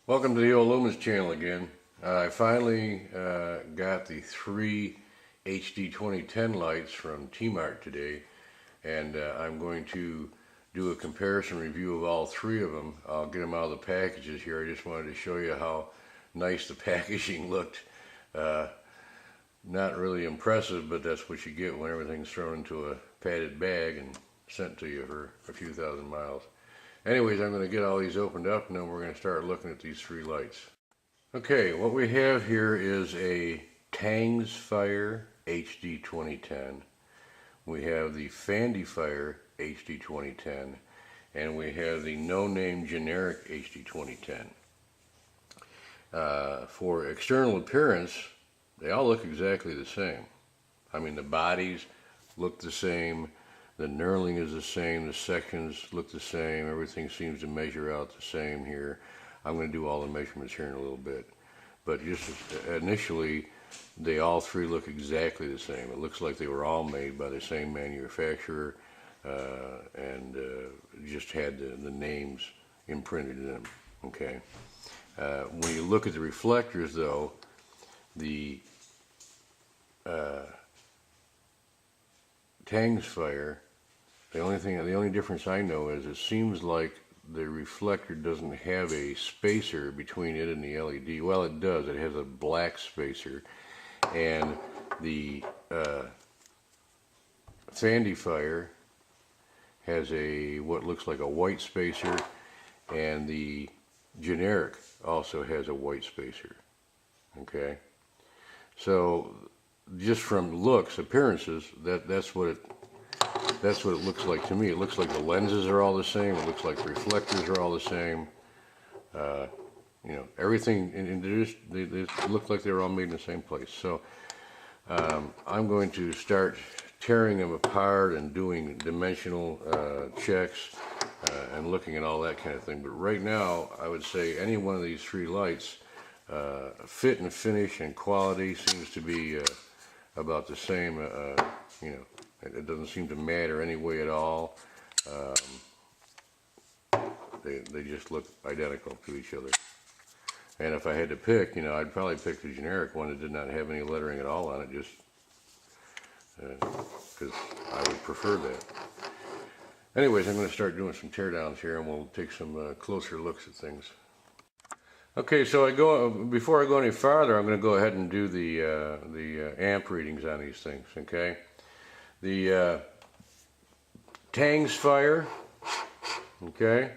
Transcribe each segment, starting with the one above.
Welcome to the old Lumens channel again. I finally got the 3HD2010 lights from T-Mart today, and I'm going to do a comparison review of all three of them. I'll get them out of the packages here. I just wanted to show you how nice the packaging looked. Not really impressive, but that's what you get when everything's thrown into a padded bag and sent to you for a few thousand miles. Anyways, I'm going to get all these opened up and then we're going to start looking at these three lights. Okay, what we have here is a Tangs Fire HD 2010. We have the Fandy Fire HD 2010, and we have the no-name generic HD 2010. For external appearance, they all look exactly the same. I mean, the bodies look the same. The knurling is the same, the sections look the same, everything seems to measure out the same here. I'm going to do all the measurements here in a little bit. But just initially, they all three look exactly the same. It looks like they were all made by the same manufacturer and just had the names imprinted in them. Okay. When you look at the reflectors though, the Tangs Fire, the only difference I know is it seems like the reflector doesn't have a spacer between it and the LED. Well, it does. It has a black spacer, and the Fandy Fire has what looks like a white spacer, and the generic also has a white spacer. Okay, so just from looks, appearances, that's what it looks like to me. It looks like the lenses are all the same. It looks like the reflectors are all the same. You know, everything, and they look like they're all made in the same place. So I'm going to start tearing them apart and doing dimensional checks and looking at all that kind of thing. But right now, I would say any one of these three lights, fit and finish and quality seems to be about the same. You know, it doesn't seem to matter any way at all. They just look identical to each other. And if I had to pick, you know, I'd probably pick the generic one that did not have any lettering at all on it, just because I would prefer that. Anyways, I'm going to start doing some teardowns here, and we'll take some closer looks at things. Okay, so before I go any farther, I'm going to go ahead and do the amp readings on these things. Okay, the Tangs Fire. Okay,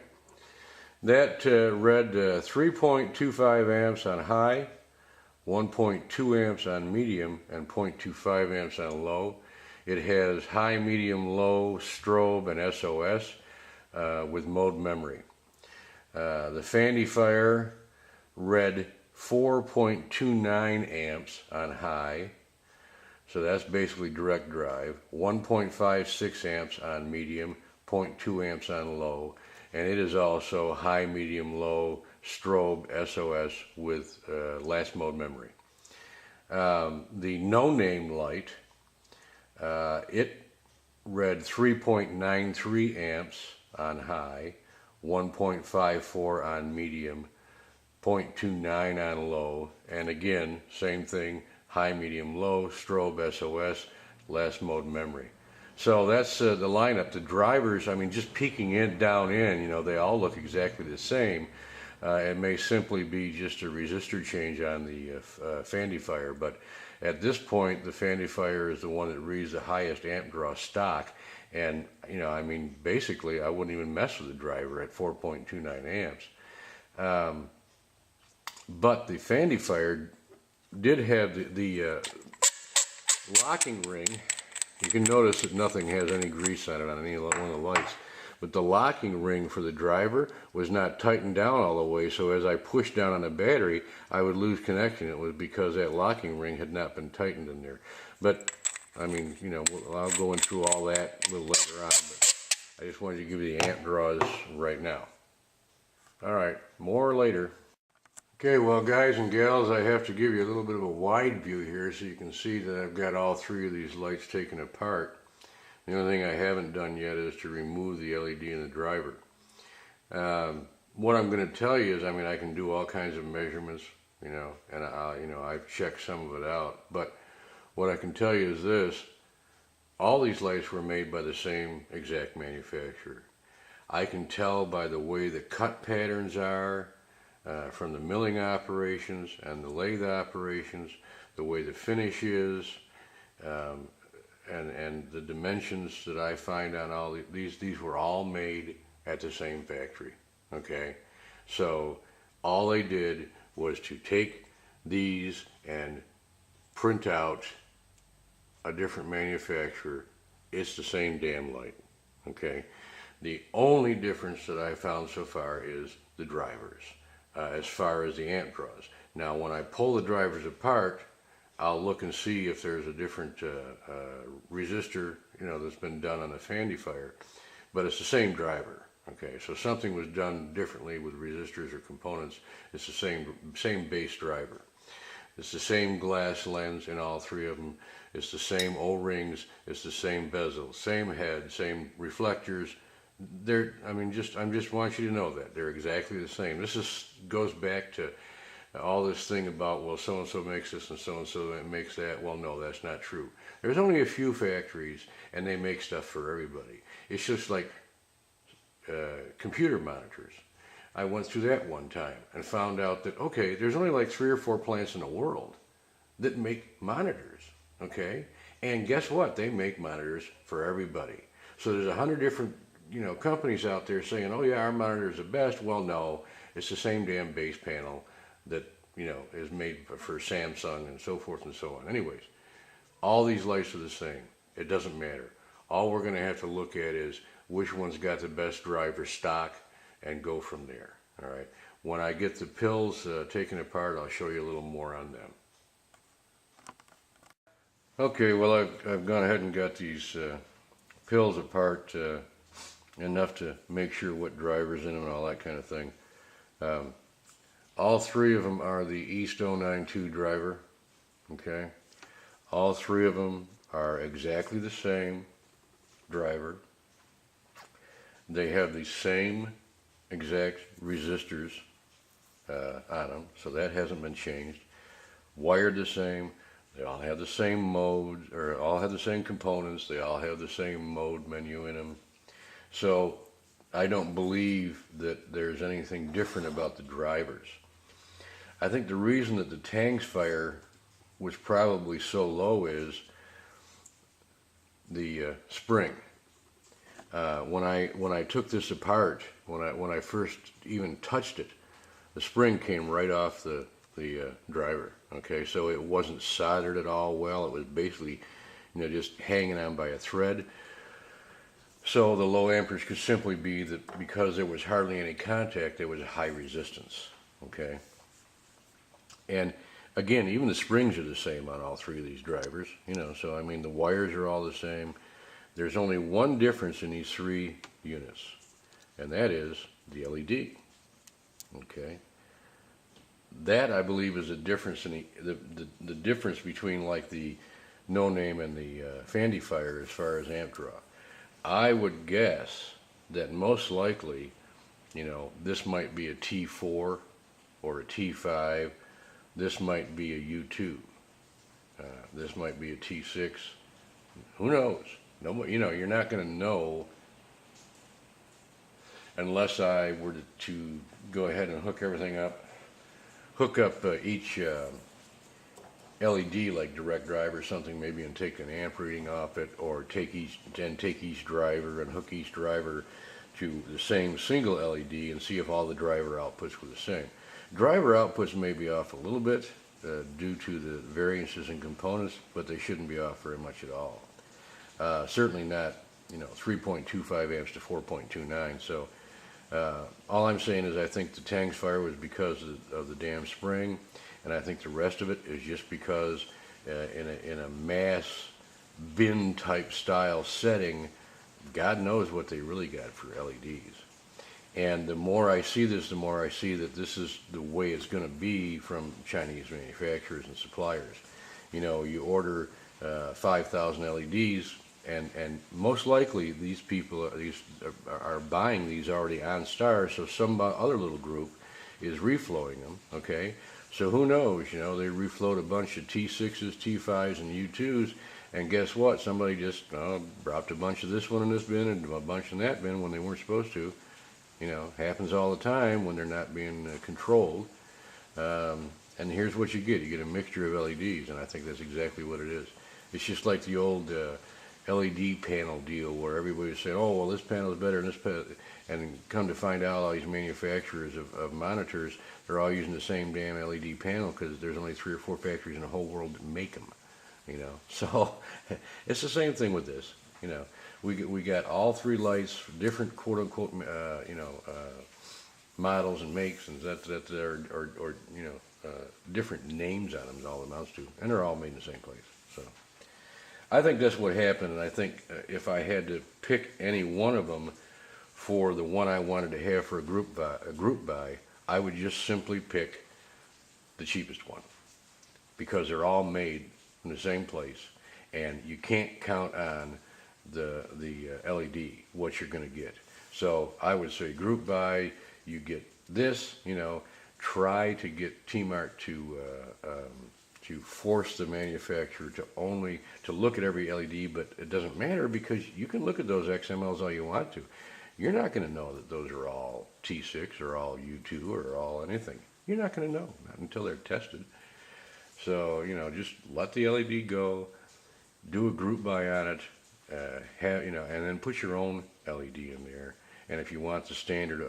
that read 3.25 amps on high, 1.2 amps on medium, and 0.25 amps on low. It has high, medium, low, strobe, and SOS with mode memory. The Fandy Fire read 4.29 amps on high, so that's basically direct drive, 1.56 amps on medium, 0.2 amps on low, and it is also high, medium, low, strobe, SOS with last mode memory. The no-name light, it read 3.93 amps on high, 1.54 on medium, 0.29 on low, and again, same thing, high, medium, low, strobe, SOS, last mode memory. So that's the lineup. The drivers, I mean, just peeking down in, you know, they all look exactly the same. It may simply be just a resistor change on the Fandy Fire, but at this point, the Fandy Fire is the one that reads the highest amp draw stock. And, you know, I mean, basically, I wouldn't even mess with the driver at 4.29 amps. But the Fandy Fire did have the locking ring. You can notice that nothing has any grease on it on any one of the lights. But the locking ring for the driver was not tightened down all the way, so as I pushed down on the battery, I would lose connection. It was because that locking ring had not been tightened in there. But, I mean, you know, I'll go through all that a little later on, but I just wanted to give you the amp draws right now. Alright, more later. Okay, well guys and gals, I have to give you a little bit of a wide view here so you can see that I've got all three of these lights taken apart. The only thing I haven't done yet is to remove the LED in the driver. what I'm going to tell you is, I mean, I can do all kinds of measurements, and I've checked some of it out. But what I can tell you is this: all these lights were made by the same exact manufacturer. I can tell by the way the cut patterns are from the milling operations and the lathe operations, the way the finish is, and the dimensions that I find on all these were all made at the same factory. Okay, so all they did was to take these and print out a different manufacturer. It's the same damn light. Okay, the only difference that I found so far is the drivers, as far as the amp draws. Now, when I pull the drivers apart, I'll look and see if there's a different resistor, that's been done on the Fandy Fire, but it's the same driver. Okay, so something was done differently with resistors or components. It's the same base driver. It's the same glass lens in all three of them. It's the same O-rings. It's the same bezel, same head, same reflectors. I just want you to know that they're exactly the same. This goes back to all this thing about, well, so-and-so makes this and so-and-so makes that. Well, no, that's not true. There's only a few factories, and they make stuff for everybody. It's just like computer monitors. I went through that one time and found out that, okay, there's only like 3 or 4 plants in the world that make monitors, okay? And guess what? They make monitors for everybody. So there's 100 different, companies out there saying, oh yeah, our monitor is the best. Well, no, it's the same damn base panel that, is made for Samsung and so forth and so on. Anyways, all these lights are the same. It doesn't matter. All we're going to have to look at is which one's got the best driver stock and go from there. All right. When I get the pills taken apart, I'll show you a little more on them. Okay, well, I've gone ahead and got these pills apart enough to make sure what driver's in them and all that kind of thing. All 3 of them are the East 092 driver. Okay. All 3 of them are exactly the same driver. They have the same exact resistors on them, so that hasn't been changed. Wired the same. They all have the same mode, or all have the same components. They all have the same mode menu in them. So I don't believe that there's anything different about the drivers. I think the reason that the Tang's Fire was probably so low is the spring. When I took this apart, when I first even touched it, the spring came right off the driver. Okay, so it wasn't soldered at all well. It was basically, just hanging on by a thread. So the low amperage could simply be that because there was hardly any contact, there was a high resistance. Okay, and again, even the springs are the same on all 3 of these drivers. So I mean, the wires are all the same. There's only one difference in these 3 units, and that is the LED. Okay, that I believe is a difference in the difference between like the No Name and the Fandy Fire as far as amp draw. I would guess that most likely, this might be a T4 or a T5. This might be a U2. This might be a T6. Who knows? Nobody, you're not going to know unless I were to go ahead and hook everything up, hook up each LED like direct drive or something, maybe, and take an amp reading off it, or take each driver and hook each driver to the same single LED and see if all the driver outputs were the same. Driver outputs may be off a little bit due to the variances in components, but they shouldn't be off very much at all. Certainly not, 3.25 amps to 4.29. So all I'm saying is I think the Tang's Fire was because of the damn spring, and I think the rest of it is just because in a mass bin type style setting, God knows what they really got for LEDs. And the more I see this, the more I see that this is the way it's going to be from Chinese manufacturers and suppliers. You order 5,000 LEDs, and most likely these people are buying these already on stars, so some other little group is reflowing them, okay? So who knows, you know, they reflowed a bunch of T6s, T5s, and U2s, and guess what? Somebody just dropped a bunch of this one in this bin and a bunch in that bin when they weren't supposed to. You know, happens all the time when they're not being controlled. And here's what you get. You get a mixture of LEDs, and I think that's exactly what it is. It's just like the old LED panel deal where everybody was saying, oh, well, this panel is better than this panel. And come to find out, all these manufacturers of monitors, they're all using the same damn LED panel because there's only 3 or 4 factories in the whole world that make them. You know, so it's the same thing with this. You know, we got all 3 lights, different quote unquote, models and makes, and that are you know, different names on them is all it amounts to, and they're all made in the same place. So I think that's what happened, and I think if I had to pick any one of them for the one I wanted to have for a group buy, I would just simply pick the cheapest one, because they're all made in the same place, and you can't count on the LED what you're going to get. So I would say group buy, you get this, you know, try to get T-Mart to force the manufacturer to look at every LED, but it doesn't matter because you can look at those XMLs all you want to. You're not going to know that those are all T6 or all U2 or all anything. You're not going to know, not until they're tested. So, you know, just let the LED go, do a group buy on it, you know, and then put your own LED in there. And if you want the standard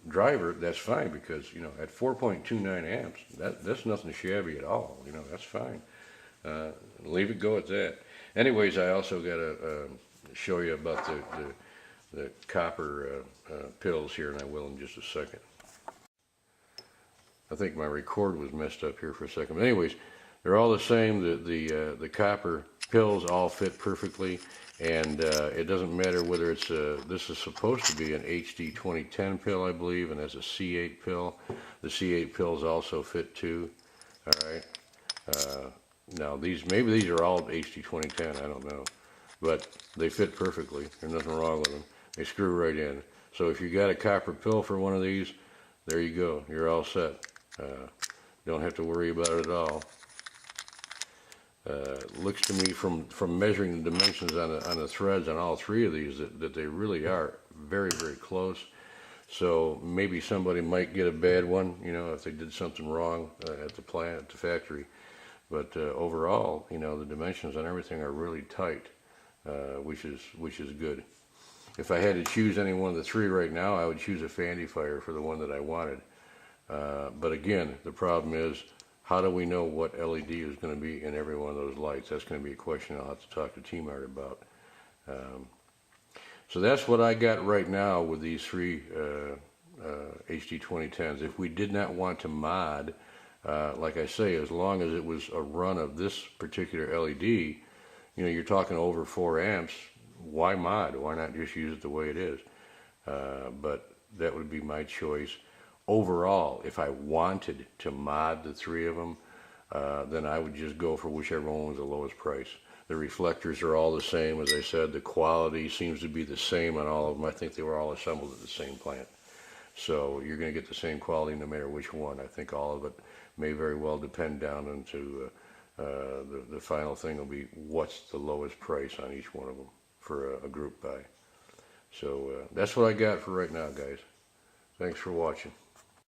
driver, that's fine, because, you know, at 4.29 amps, that's nothing shabby at all. You know, that's fine. Leave it go at that. Anyways, I also got to show you about the copper pills here, and I will in just a second. I think my record was messed up here for a second. But anyways, they're all the same. The copper pills all fit perfectly, and it doesn't matter whether it's this is supposed to be an HD2010 pill, I believe, and that's a C8 pill. The C8 pills also fit too. All right. Now maybe these are all HD2010. I don't know, but they fit perfectly. There's nothing wrong with them. They screw right in. So if you got a copper pill for one of these, there you go. You're all set. Don't have to worry about it at all. Looks to me from measuring the dimensions on the threads on all 3 of these that they really are very, very close. So maybe somebody might get a bad one, you know, if they did something wrong at the plant, at the factory. But overall, you know, the dimensions on everything are really tight, which is good. If I had to choose any one of the 3 right now, I would choose a Fandy Fire for the one that I wanted. But again, the problem is, how do we know what LED is going to be in every one of those lights? That's going to be a question I'll have to talk to T-Mart about. So that's what I got right now with these 3 HD2010s. If we did not want to mod, like I say, as long as it was a run of this particular LED, you know, you're talking over 4 amps, why mod? Why not just use it the way it is? But that would be my choice. Overall, if I wanted to mod the 3 of them, then I would just go for whichever one was the lowest price. The reflectors are all the same, as I said. The quality seems to be the same on all of them. I think they were all assembled at the same plant. So you're going to get the same quality no matter which one. I think all of it may very well depend down into the final thing will be what's the lowest price on each one of them for a group buy. So that's what I got for right now, guys. Thanks for watching.